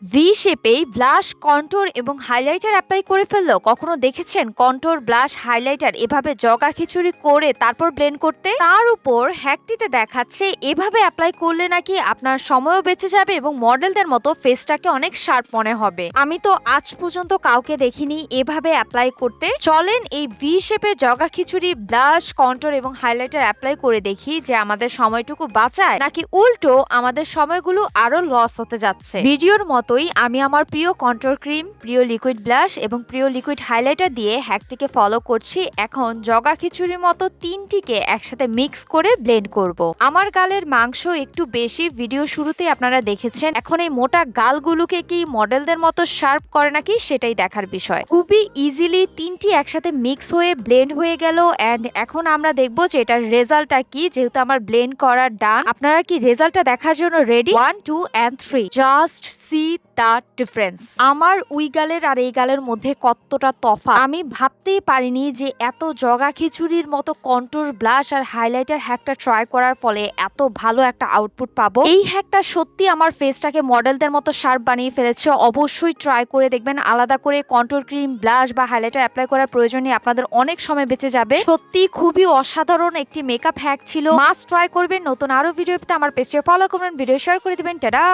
V শেপেই blush, contour এবং highlighter apply করে ফেললো। কখনো দেখেছেন কন্ট্যুর, ব্লাশ, হাইলাইটার এভাবে জগা খিচুড়ি করে তারপর ব্লেন্ড করতে? তার উপর হ্যাকটিতে দেখাচ্ছে এভাবে অ্যাপ্লাই করলে নাকি আপনার সময়ও বেঁচে যাবে এবং মডেলদের মতো ফেসটাকে অনেক শার্প মনে হবে। আমি তো আজ পর্যন্ত কাউকে দেখিনি এভাবে অ্যাপ্লাই করতে। চলেন এই ভি শেপের জগা খিচুড়ি, ব্লাশ, কন্ট্যুর এবং হাইলাইটার অ্যাপ্লাই করে দেখি যে আমাদের সময়টুকু বাঁচায় নাকি উল্টো আমাদের সময়গুলো আরো লস হতে যাচ্ছে। ভিডিওর মতোই আমি আমার প্রিয় কন্ট্যুর ক্রিম, প্রিয় লিকুইড ব্লাশ এবং প্রিয় লিকুইড হাইলাইটার দিয়ে হ্যাকটিকে ফলো করছি। এখন জগা খিচুড়ির মতো তিনটিকে একসাথে মিক্স করে ব্লেন্ড করব। আমার গালের মাংস একটু বেশি, ভিডিও শুরুতেই আপনারা দেখেছেন। এখন এই মোটা গালগুলোকে কি মডেলদের মতো শার্প করে নাকি সেটাই দেখার বিষয়। খুবই ইজিলি তিনটি একসাথে মিক্স হয়ে ব্লেন্ড হয়ে গেল। এন্ড এখন আমরা দেখবো যে এটার রেজাল্টটা কি। যেহেতু আমার ব্লেন্ড করা ডান, আপনারা কি রেজাল্টটা দেখার জন্য ready? 1, 2 and 3, just see the difference. আমার ওই গালের আর এই গালের মধ্যে কতটা তফাৎ আমি ভাবতেই পারিনি যে এত জগা খিচুড়ির মতো কন্ট্যুর, ব্লাশ আর হাইলাইটার হ্যাকটা ট্রাই করার ফলে এত ভালো একটা আউটপুট পাবো। এই হ্যাকটা সত্যি আমার ফেসটাকে মডেলদের মতো শার্প বানিয়ে ফেলেছে। অবশ্যই ট্রাই করে দেখবেন। আলাদা করে কন্ট্যুর ক্রিম, ব্লাশ বা হাইলাইটার অ্যাপ্লাই করার প্রয়োজন নেই, আপনাদের অনেক সময় বেঁচে যাবে। সত্যি খুবই অসাধারণ একটি মেকআপ হ্যাক ছিল। মাস্ট ট্রাই করবেন। নতুন আরো ভিডিও পেতে আমার পেজটি ফলো করবেন, ভিডিও শেয়ার করে দিবেন। টাটা।